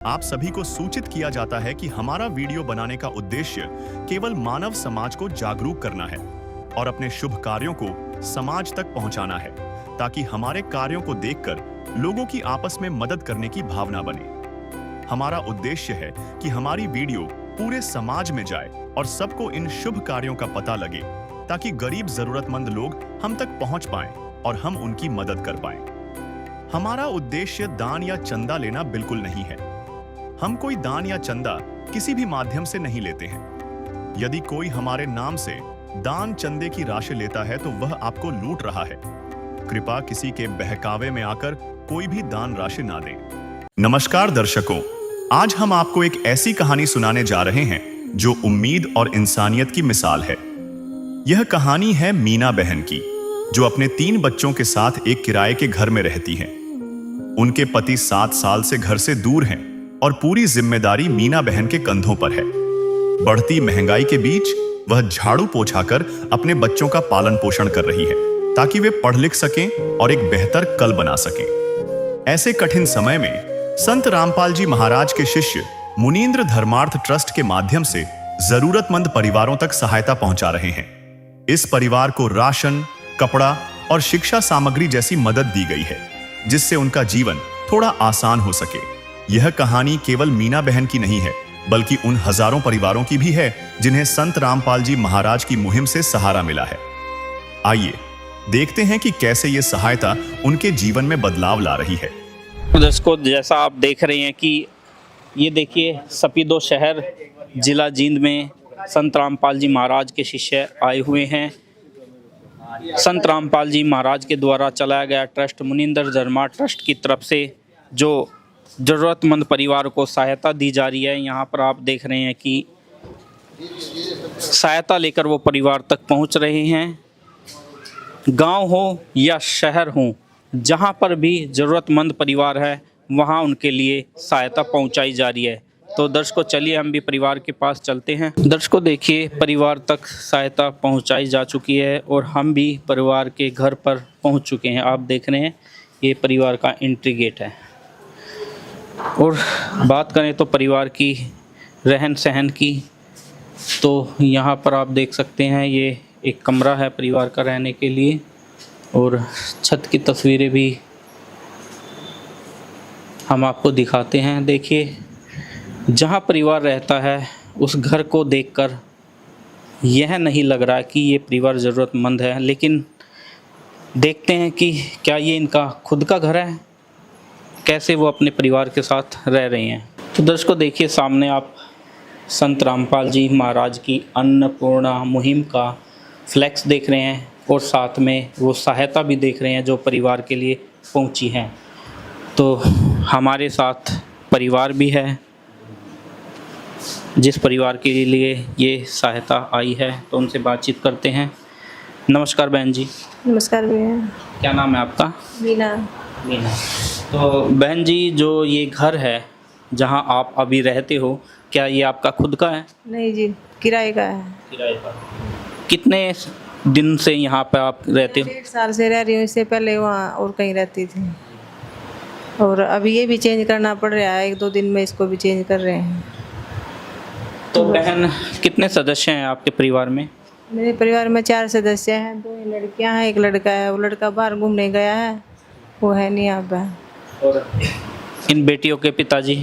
आप सभी को सूचित किया जाता है कि हमारा वीडियो बनाने का उद्देश्य केवल मानव समाज को जागरूक करना है और अपने शुभ कार्यों को समाज तक पहुंचाना है, ताकि हमारे कार्यों को देखकर लोगों की आपस में मदद करने की भावना बने। हमारा उद्देश्य है कि हमारी वीडियो पूरे समाज में जाए और सबको इन शुभ कार्यों का पता लगे, ताकि गरीब जरूरतमंद लोग हम तक पहुंच पाएं और हम उनकी मदद कर पाएं। हमारा उद्देश्य दान या चंदा लेना बिल्कुल नहीं है। हम कोई दान या चंदा किसी भी माध्यम से नहीं लेते हैं। यदि कोई हमारे नाम से दान चंदे की राशि लेता है तो वह आपको लूट रहा है। कृपया किसी के बहकावे में आकर कोई भी दान राशि ना दें। नमस्कार दर्शकों, आज हम आपको एक ऐसी कहानी सुनाने जा रहे हैं जो उम्मीद और इंसानियत की मिसाल है। यह कहानी है मीना बहन की, जो अपने 3 बच्चों के साथ एक किराए के घर में रहती हैं। उनके पति 7 साल से घर से दूर हैं और पूरी जिम्मेदारी मीना बहन के कंधों पर है। बढ़ती महंगाई के बीच वह झाड़ू पोछा कर अपने बच्चों का पालन पोषण कर रही है, ताकि वे पढ़ लिख सकें और एक बेहतर कल बना सकें। ऐसे कठिन समय में संत रामपाल जी महाराज के शिष्य मुनींद्र धर्मार्थ ट्रस्ट के माध्यम से जरूरतमंद परिवारों तक सहायता पहुंचा रहे हैं। इस परिवार को राशन, कपड़ा और शिक्षा सामग्री जैसी मदद दी गई है, जिससे उनका जीवन थोड़ा आसान हो सके। यह कहानी केवल मीना बहन की नहीं है, बल्कि उन हजारों परिवारों की भी है जिन्हें संत रामपाल जी महाराज की मुहिम से सहारा मिला है। आइए देखते हैं कि कैसे ये सहायता उनके जीवन में बदलाव ला रही है। दर्शकों, जैसा आप देख रहे हैं कि ये देखिए सपीदो शहर जिला जींद में संत रामपाल जी महाराज के शिष्य आए हुए हैं। संत रामपाल जी महाराज के द्वारा चलाया गया ट्रस्ट मुनींद्र धर्मार्थ ट्रस्ट की तरफ से जो ज़रूरतमंद परिवार को सहायता दी जा रही है। यहाँ पर आप देख रहे हैं कि सहायता लेकर वो परिवार तक पहुँच रहे हैं। गांव हो या शहर हो, जहाँ पर भी ज़रूरतमंद परिवार है वहाँ उनके लिए सहायता पहुँचाई जा रही है। तो दर्शकों, चलिए हम भी परिवार के पास चलते हैं। दर्शकों, देखिए परिवार तक सहायता पहुँचाई जा चुकी है और हम भी परिवार के घर पर पहुँच चुके हैं। आप देख रहे हैं ये परिवार का एंट्री गेट है। और बात करें तो परिवार की रहन सहन की, तो यहाँ पर आप देख सकते हैं ये एक कमरा है परिवार का रहने के लिए, और छत की तस्वीरें भी हम आपको दिखाते हैं। देखिए, जहाँ परिवार रहता है उस घर को देखकर यह नहीं लग रहा कि ये परिवार ज़रूरतमंद है, लेकिन देखते हैं कि क्या ये इनका खुद का घर है, कैसे वो अपने परिवार के साथ रह रहे हैं। तो दर्शकों, देखिए सामने आप संत रामपाल जी महाराज की अन्नपूर्णा मुहिम का फ्लैक्स देख रहे हैं और साथ में वो सहायता भी देख रहे हैं जो परिवार के लिए पहुंची है। तो हमारे साथ परिवार भी है जिस परिवार के लिए ये सहायता आई है, तो उनसे बातचीत करते हैं। नमस्कार बहन जी। नमस्कार भैया। क्या नाम है आपका? मीना। मीना। तो बहन जी, जो ये घर है जहाँ आप अभी रहते हो, क्या ये आपका खुद का है? नहीं जी, किराए का है। किराए का। कितने दिन से यहाँ पे आप रहते हो? 1.5 साल से रह रही हूँ। इससे पहले वहाँ और कहीं रहती थी, और अभी ये भी चेंज करना पड़ रहा है। 1-2 दिन में इसको भी चेंज कर रहे हैं। तो बहन, कितने सदस्य हैं आपके परिवार में? मेरे परिवार में 4 सदस्य हैं। 2 लड़कियाँ हैं, 1 लड़का है। वो लड़का बाहर घूमने गया है, वो है नहीं यहाँ पे। और इन बेटियों के पिताजी?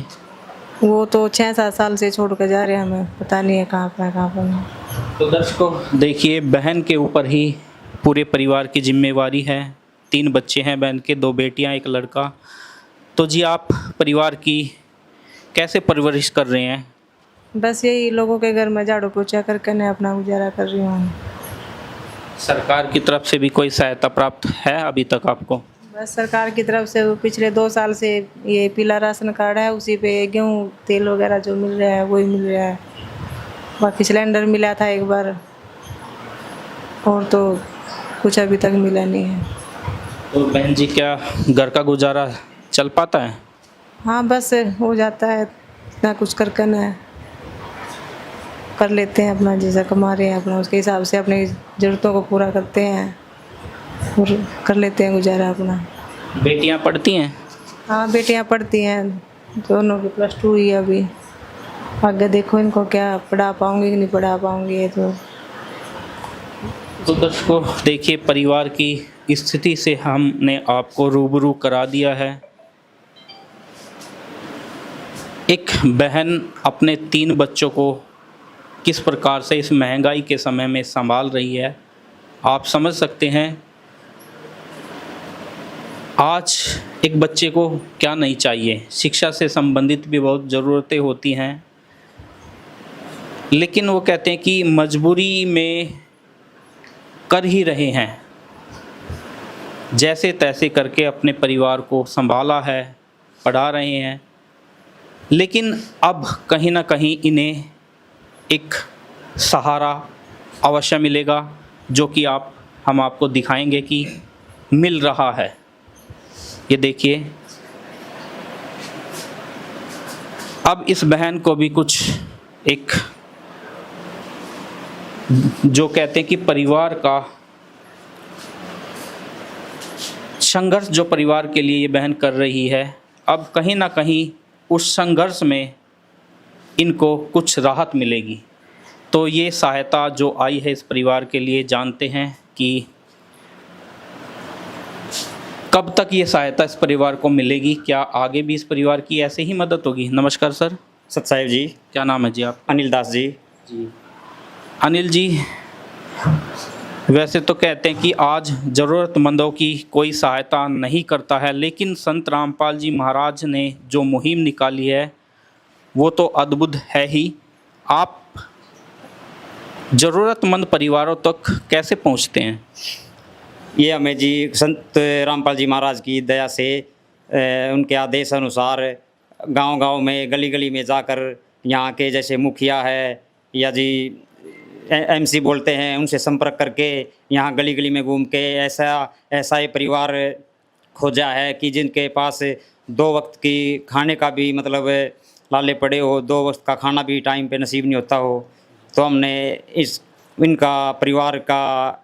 वो तो 6-7 साल से छोड़ कर जा रहे हैं, हमें पता नहीं है कहाँ पर कहाँ पर। तो दर्शकों, देखिए बहन के ऊपर ही पूरे परिवार की जिम्मेवारी है। 3 बच्चे हैं बहन के, 2 बेटियां 1 लड़का। तो जी, आप परिवार की कैसे परवरिश कर रहे हैं? बस यही लोगों के घर में झाड़ू पोछा करके मैं अपना गुजारा कर रही हूँ। सरकार की तरफ से भी कोई सहायता प्राप्त है अभी तक आपको? बस सरकार की तरफ से पिछले 2 साल से ये पीला राशन कार्ड है, उसी पे गेहूँ तेल वगैरह जो मिल रहा है वही मिल रहा है। बाकी सिलेंडर मिला था एक बार, और तो कुछ अभी तक मिला नहीं है। तो बहन जी, क्या घर का गुजारा चल पाता है? हाँ, बस हो जाता है, इतना कुछ करके न कर लेते हैं। अपना जैसा कमा रहे हैं अपना उसके हिसाब से अपनी ज़रूरतों को पूरा करते हैं और कर लेते हैं गुजारा अपना। बेटियां पढ़ती हैं? हाँ, बेटियां पढ़ती हैं। दोनों की +2 हुई है अभी। आगे देखो इनको क्या पढ़ा पाऊंगी कि नहीं पढ़ा पाऊंगी ये तो दर्शकों देखिए, परिवार की स्थिति से हमने आपको रूबरू करा दिया है। एक बहन अपने 3 बच्चों को किस प्रकार से इस महंगाई के समय में संभाल रही है, आप समझ सकते हैं। आज एक बच्चे को क्या नहीं चाहिए, शिक्षा से संबंधित भी बहुत ज़रूरतें होती हैं, लेकिन वो कहते हैं कि मजबूरी में कर ही रहे हैं, जैसे तैसे करके अपने परिवार को संभाला है, पढ़ा रहे हैं। लेकिन अब कहीं ना कहीं इन्हें एक सहारा अवश्य मिलेगा, जो कि हम आपको दिखाएंगे कि मिल रहा है। ये देखिए, अब इस बहन को भी कुछ एक, जो कहते हैं कि परिवार का संघर्ष जो परिवार के लिए ये बहन कर रही है, अब कहीं ना कहीं उस संघर्ष में इनको कुछ राहत मिलेगी। तो ये सहायता जो आई है इस परिवार के लिए, जानते हैं कि कब तक ये सहायता इस परिवार को मिलेगी, क्या आगे भी इस परिवार की ऐसे ही मदद होगी। नमस्कार सर। सतसाहिब जी। क्या नाम है जी आप? अनिल दास जी। अनिल जी, वैसे तो कहते हैं कि आज ज़रूरतमंदों की कोई सहायता नहीं करता है, लेकिन संत रामपाल जी महाराज ने जो मुहिम निकाली है वो तो अद्भुत है ही। आप ज़रूरतमंद परिवारों तक कैसे पहुंचते हैं? ये हमें जी संत रामपाल जी महाराज की दया से उनके आदेश अनुसार गांव-गांव में, गली-गली में जाकर, यहाँ के जैसे मुखिया है या जी एमसी बोलते हैं, उनसे संपर्क करके यहाँ गली-गली में घूम के ऐसा ये परिवार खोजा है कि जिनके पास 2 वक्त की खाने का भी मतलब लाले पड़े हो, 2 वक्त का खाना भी टाइम पे नसीब नहीं होता हो। तो हमने इनका परिवार का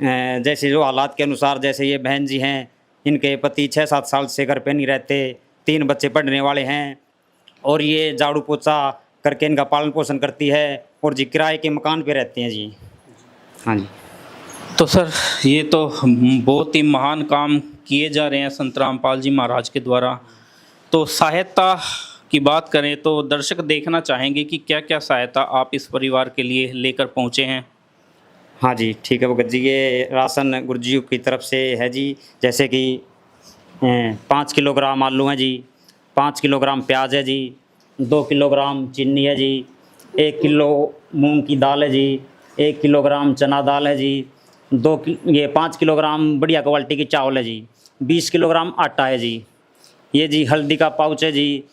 जैसे जो हालात के अनुसार, जैसे ये बहन जी हैं, इनके पति 6-7 साल से घर पे नहीं रहते, 3 बच्चे पढ़ने वाले हैं, और ये झाड़ू पोछा करके इनका पालन पोषण करती है, और जी किराए के मकान पे रहते हैं जी। हाँ जी। तो सर, ये तो बहुत ही महान काम किए जा रहे हैं संत रामपाल जी महाराज के द्वारा। तो सहायता की बात करें तो दर्शक देखना चाहेंगे कि क्या क्या सहायता आप इस परिवार के लिए लेकर पहुँचे हैं। हाँ जी, ठीक है भगत जी। ये राशन गुरुजी की तरफ से है जी, जैसे कि 5 किलोग्राम आलू हैं जी, 5 किलोग्राम प्याज है जी, 2 किलोग्राम चीनी है जी, 1 किलो मूंग की दाल है जी, 1 किलोग्राम चना दाल है जी, 5 किलोग्राम बढ़िया क्वालिटी की चावल है जी, 20 किलोग्राम आटा है जी, ये जी हल्दी का पाउच है जी,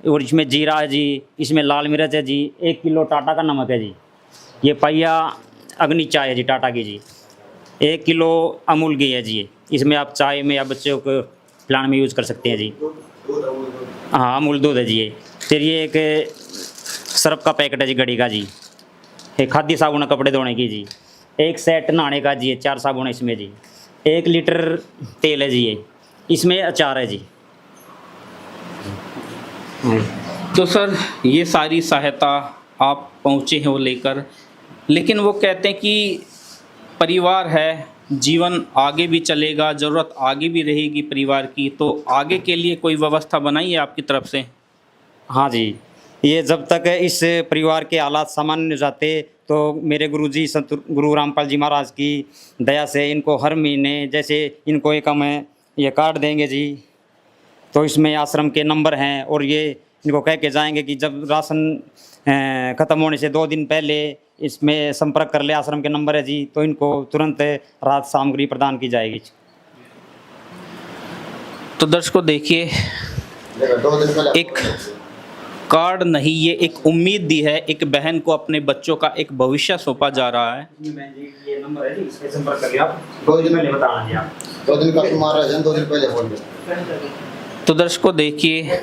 और इसमें जीरा है जी, इसमें लाल मिर्च है जी, 1 किलो टाटा का नमक है जी, ये पहिया अग्नि चाय है जी टाटा की जी, 1 किलो अमूल घी है जी, इसमें आप चाय में या बच्चों को पिलाने में यूज़ कर सकते हैं जी। हाँ, अमूल दूध है जी ये। फिर ये एक सर्फ का पैकेट है जी घड़ी का जी, एक खादी साबुन कपड़े धोने की जी, 1 सेट नहाने का जी, 4 साबुन है इसमें जी, 1 लीटर तेल है जी, ये इसमें अचार है जी। तो सर, ये सारी सहायता आप पहुँचे हैं वो लेकर, लेकिन वो कहते हैं कि परिवार है, जीवन आगे भी चलेगा, ज़रूरत आगे भी रहेगी परिवार की, तो आगे के लिए कोई व्यवस्था बनाई है आपकी तरफ से? हाँ जी, ये जब तक इस परिवार के हालात सामान्य हो जाते तो मेरे गुरुजी संत गुरु रामपाल जी महाराज की दया से इनको हर महीने, जैसे इनको एक हम ये कार्ड देंगे जी, तो इसमें आश्रम के नंबर हैं, और ये इनको कह के जाएंगे कि जब राशन ख़त्म होने से 2 दिन पहले इसमें संपर्क कर ले, आश्रम के नंबर है जी, तो इनको तुरंत राहत सामग्री प्रदान की जाएगी। तो दर्शकों देखिए, एक कार्ड नहीं, ये एक उम्मीद दी है, एक बहन को अपने बच्चों का एक भविष्य सौंपा जा रहा है। ये नंबर है जी, इसमें संपर्क कर लिया, 2 दिन पहले बताना जी आप, 2 दिन का तुम्हारा है, 2 दिन पहले बोल दे। तो दर्शकों देखिए,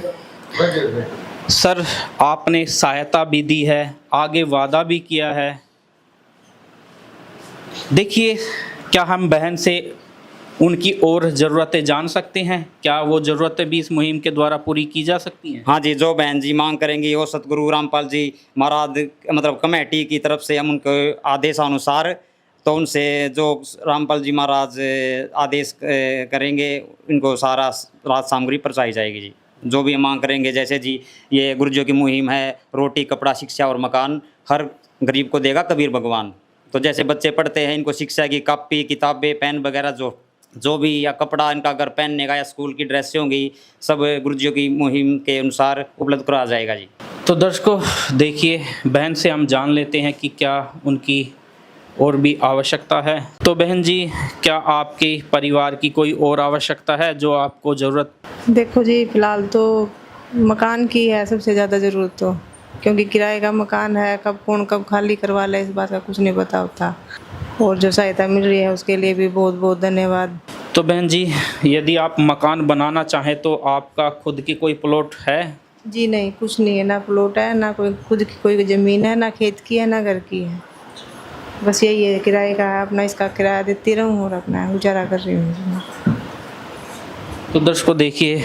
सर आपने सहायता भी दी है, आगे वादा भी किया है। देखिए, क्या हम बहन से उनकी और ज़रूरतें जान सकते हैं? क्या वो ज़रूरतें भी इस मुहिम के द्वारा पूरी की जा सकती हैं? हाँ जी, जो बहन जी मांग करेंगी वो सतगुरु रामपाल जी महाराज मतलब कमेटी की तरफ से हम उनके आदेशानुसार तो उनसे जो रामपाल जी महाराज आदेश करेंगे इनको सारा राज सामग्री पहुँचाई जाएगी जी। जो भी हम मांग करेंगे, जैसे जी ये गुरुजियों की मुहिम है, रोटी कपड़ा शिक्षा और मकान हर गरीब को देगा कबीर भगवान। तो जैसे बच्चे पढ़ते हैं इनको शिक्षा की कापी किताबें पेन वगैरह जो भी या कपड़ा इनका अगर पहनने का या स्कूल की ड्रेसें होंगी सब गुरुजियों की मुहिम के अनुसार उपलब्ध कराया जाएगा जी। तो दर्शकों देखिए, बहन से हम जान लेते हैं कि क्या उनकी और भी आवश्यकता है। तो बहन जी, क्या आपके परिवार की कोई और आवश्यकता है जो आपको ज़रूरत? देखो जी, फिलहाल तो मकान की है सबसे ज़्यादा ज़रूरत तो, क्योंकि किराए का मकान है, कब खाली करवा ले इस बात का कुछ नहीं पता होता। और जो सहायता मिल रही है उसके लिए भी बहुत बहुत धन्यवाद। तो बहन जी, यदि आप मकान बनाना चाहें तो आपका खुद की कोई प्लॉट है? जी नहीं, कुछ नहीं है, ना प्लॉट है, ना कोई खुद की कोई ज़मीन है, ना खेत की है, ना घर की है। बस यही है, किराए का है, अपना इसका किराया देती रहूँ और अपना गुजारा कर रही हूँ। तो दर्शकों देखिए,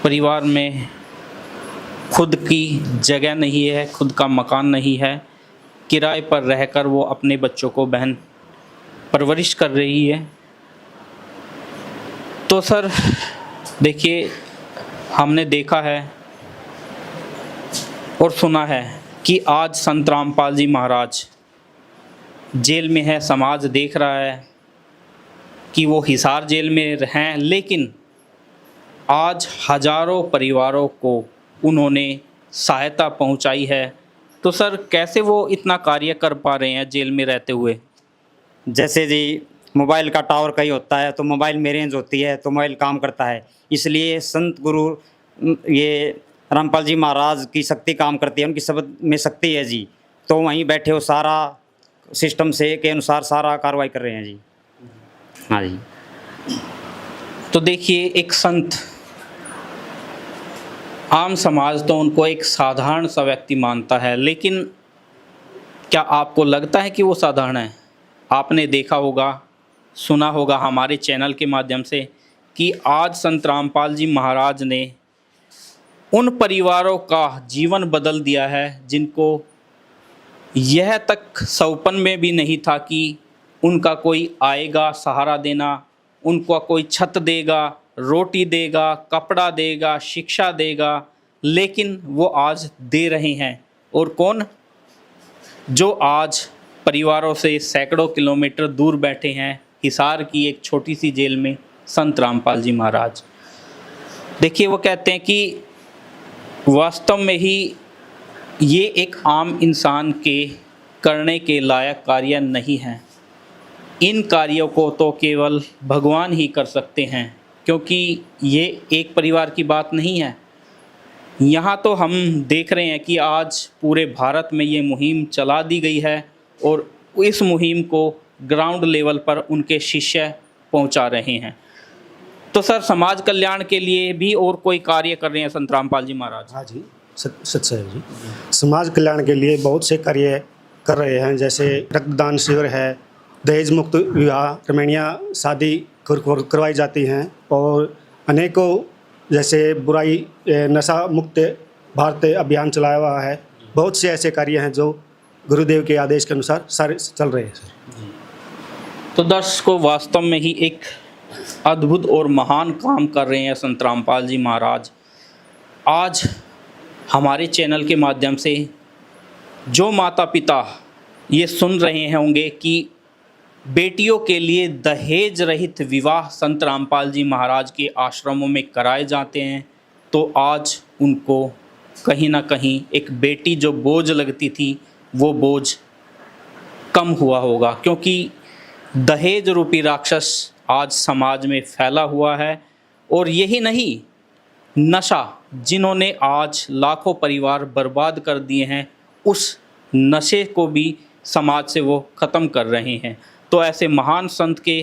परिवार में खुद की जगह नहीं है, खुद का मकान नहीं है, किराए पर रहकर वो अपने बच्चों को बहन परवरिश कर रही है। तो सर देखिए, हमने देखा है और सुना है कि आज संत रामपाल जी महाराज जेल में है। समाज देख रहा है कि वो हिसार जेल में हैं, लेकिन आज हजारों परिवारों को उन्होंने सहायता पहुंचाई है। तो सर कैसे वो इतना कार्य कर पा रहे हैं जेल में रहते हुए? जैसे जी मोबाइल का टावर कहीं होता है तो मोबाइल में रेंज होती है तो मोबाइल काम करता है, इसलिए संत गुरु ये रामपाल जी महाराज की शक्ति काम करती है, उनकी शब्द में शक्ति है जी। तो वहीं बैठे हो सारा सिस्टम से के अनुसार सारा कार्रवाई कर रहे हैं जी। हाँ जी। तो देखिए, एक संत, आम समाज तो उनको एक साधारण सा व्यक्ति मानता है, लेकिन क्या आपको लगता है कि वो साधारण है? आपने देखा होगा, सुना होगा हमारे चैनल के माध्यम से कि आज संत रामपाल जी महाराज ने उन परिवारों का जीवन बदल दिया है जिनको यह तक सपन में भी नहीं था कि उनका कोई आएगा सहारा देना, उनका कोई छत देगा, रोटी देगा, कपड़ा देगा, शिक्षा देगा, लेकिन वो आज दे रहे हैं। और कौन? जो आज परिवारों से सैकड़ों किलोमीटर दूर बैठे हैं हिसार की एक छोटी सी जेल में, संत रामपाल जी महाराज। देखिए, वो कहते हैं कि वास्तव में ही ये एक आम इंसान के करने के लायक कार्य नहीं है। इन कार्यों को तो केवल भगवान ही कर सकते हैं, क्योंकि ये एक परिवार की बात नहीं है। यहाँ तो हम देख रहे हैं कि आज पूरे भारत में ये मुहिम चला दी गई है और इस मुहिम को ग्राउंड लेवल पर उनके शिष्य पहुँचा रहे हैं। तो सर, समाज कल्याण के लिए भी और कोई कार्य कर रहे हैं संत रामपाल जी महाराज? हाँ जी, सच है जी। समाज कल्याण के लिए बहुत से कार्य कर रहे हैं, जैसे रक्तदान शिविर है, दहेज मुक्त विवाह रमणीय शादी करवाई जाती हैं और अनेकों जैसे बुराई नशा मुक्त भारत अभियान चलाया हुआ है। बहुत से ऐसे कार्य हैं जो गुरुदेव के आदेश के अनुसार सारे चल रहे हैं सर। तो दर्शकों, वास्तव में ही एक अद्भुत और महान काम कर रहे हैं संत रामपाल जी महाराज। आज हमारे चैनल के माध्यम से जो माता पिता ये सुन रहे होंगे कि बेटियों के लिए दहेज रहित विवाह संत रामपाल जी महाराज के आश्रमों में कराए जाते हैं, तो आज उनको कहीं ना कहीं एक बेटी जो बोझ लगती थी वो बोझ कम हुआ होगा, क्योंकि दहेज रूपी राक्षस आज समाज में फैला हुआ है। और यही नहीं, नशा जिन्होंने आज लाखों परिवार बर्बाद कर दिए हैं, उस नशे को भी समाज से वो ख़त्म कर रहे हैं। तो ऐसे महान संत के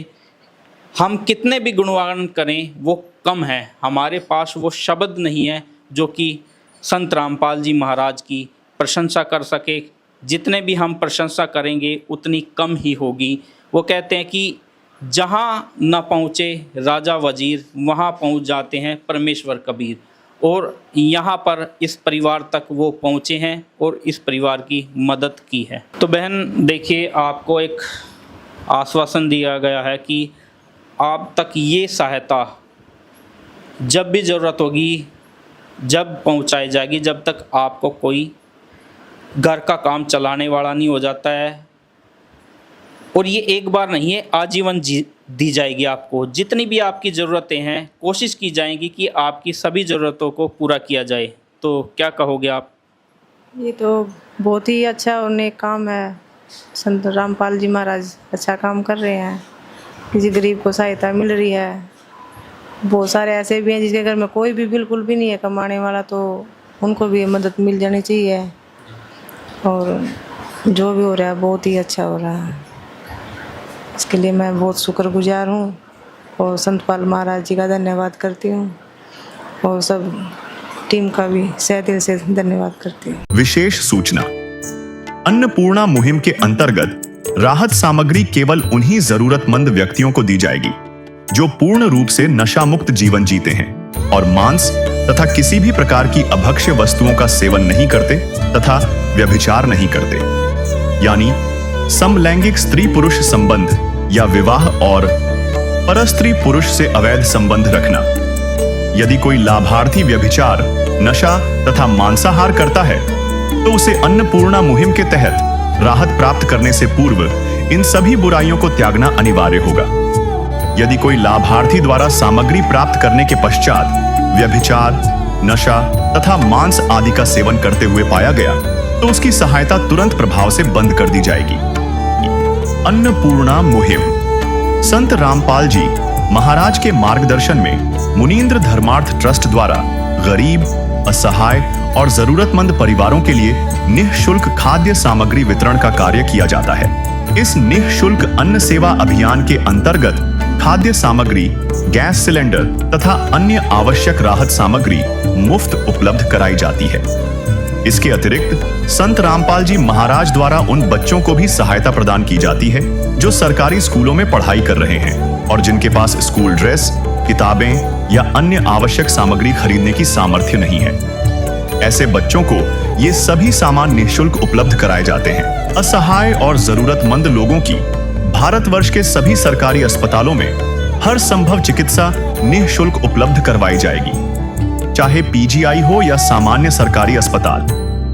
हम कितने भी गुणगान करें वो कम है। हमारे पास वो शब्द नहीं है जो कि संत रामपाल जी महाराज की प्रशंसा कर सके। जितने भी हम प्रशंसा करेंगे उतनी कम ही होगी। वो कहते हैं कि जहाँ न पहुँचे राजा वजीर, वहाँ पहुँच जाते हैं परमेश्वर कबीर। और यहाँ पर इस परिवार तक वो पहुँचे हैं और इस परिवार की मदद की है। तो बहन देखिए, आपको एक आश्वासन दिया गया है कि आप तक ये सहायता जब भी ज़रूरत होगी जब पहुँचाई जाएगी, जब तक आपको कोई घर का काम चलाने वाला नहीं हो जाता है। और ये एक बार नहीं है, आजीवन दी जाएगी आपको। जितनी भी आपकी ज़रूरतें हैं कोशिश की जाएगी कि आपकी सभी ज़रूरतों को पूरा किया जाए। तो क्या कहोगे आप? ये तो बहुत ही अच्छा और नेक काम है। संत रामपाल जी महाराज अच्छा काम कर रहे हैं, किसी गरीब को सहायता मिल रही है। बहुत सारे ऐसे भी हैं जिसके घर में कोई भी बिल्कुल भी नहीं है कमाने वाला, तो उनको भी मदद मिल जानी चाहिए। और जो भी हो रहा है बहुत ही अच्छा हो रहा है, इसके लिए मैं बहुत शुक्रगुजार हूँ और संतपाल महाराज जी का धन्यवाद करती हूँ और सब टीम का भी सह दिल से धन्यवाद करती हूँ। विशेष सूचना, अन्नपूर्णा मुहिम के अंतर्गत राहत सामग्री केवल उन्हीं जरूरतमंद व्यक्तियों को दी जाएगी जो पूर्ण रूप से नशा मुक्त जीवन जीते हैं और मांस तथा किसी भी प्रकार की अभक्ष्य वस्तुओं का सेवन नहीं करते तथा व्यभिचार नहीं करते, यानी समलैंगिक स्त्री पुरुष संबंध या विवाह और परस्त्री पुरुष से अवैध संबंध रखना। यदि कोई लाभार्थी व्यभिचार, नशा तथा मांसाहार करता है तो उसे अन्नपूर्णा मुहिम के तहत राहत प्राप्त करने से पूर्व इन सभी बुराइयों को त्यागना अनिवार्य होगा। यदि कोई लाभार्थी द्वारा सामग्री प्राप्त करने के पश्चात व्यभिचार, नशा तथा मांस आदि का सेवन करते हुए पाया गया तो उसकी सहायता तुरंत प्रभाव से बंद कर दी जाएगी। अन्नपूर्णा मुहिम संत रामपाल जी महाराज के मार्गदर्शन में मुनींद्र धर्मार्थ ट्रस्ट द्वारा गरीब, असहाय और जरूरतमंद परिवारों के लिए निःशुल्क खाद्य सामग्री वितरण का कार्य किया जाता है। इस निःशुल्क अन्न सेवा अभियान के अंतर्गत खाद्य सामग्री, गैस सिलेंडर तथा अन्य आवश्यक राहत सामग्री मुफ्त उपलब्ध कराई जाती है। इसके अतिरिक्त संत रामपाल जी महाराज द्वारा उन बच्चों को भी सहायता प्रदान की जाती है जो सरकारी स्कूलों में पढ़ाई कर रहे हैं और जिनके पास स्कूल ड्रेस, किताबें या अन्य आवश्यक सामग्री खरीदने की सामर्थ्य नहीं है। ऐसे बच्चों को ये सभी सामान निःशुल्क उपलब्ध कराए जाते हैं। असहाय और जरूरतमंद लोगों की भारतवर्ष के सभी सरकारी अस्पतालों में हर संभव चिकित्सा निःशुल्क उपलब्ध करवाई जाएगी, चाहे पीजीआई हो या सामान्य सरकारी अस्पताल,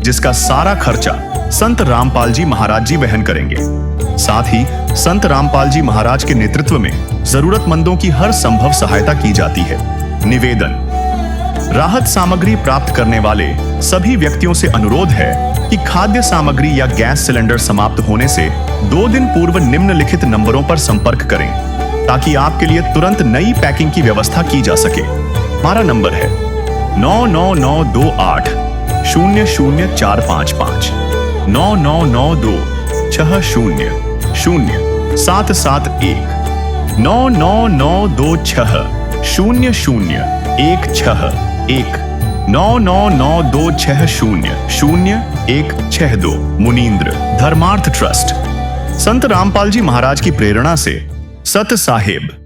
जिसका सारा खर्चा संत रामपाल जी महाराज जी वहन करेंगे। साथ ही संत रामपाल जी महाराज के नेतृत्व में जरूरतमंदों की हर संभव सहायता की जाती है। निवेदन, राहत सामग्री प्राप्त करने वाले सभी व्यक्तियों से अनुरोध है कि खाद्य सामग्री या गैस सिलेंडर समाप्त होने से 2 दिन पूर्व निम्नलिखित नंबरों पर संपर्क करें ताकि आपके लिए तुरंत नई पैकिंग की व्यवस्था की जा सके। हमारा नंबर है 99928 00455 9992 60 0771 99926 0016 99926000162 मुनींद्र धर्मार्थ ट्रस्ट। संत रामपाल जी महाराज की प्रेरणा से सत साहिब।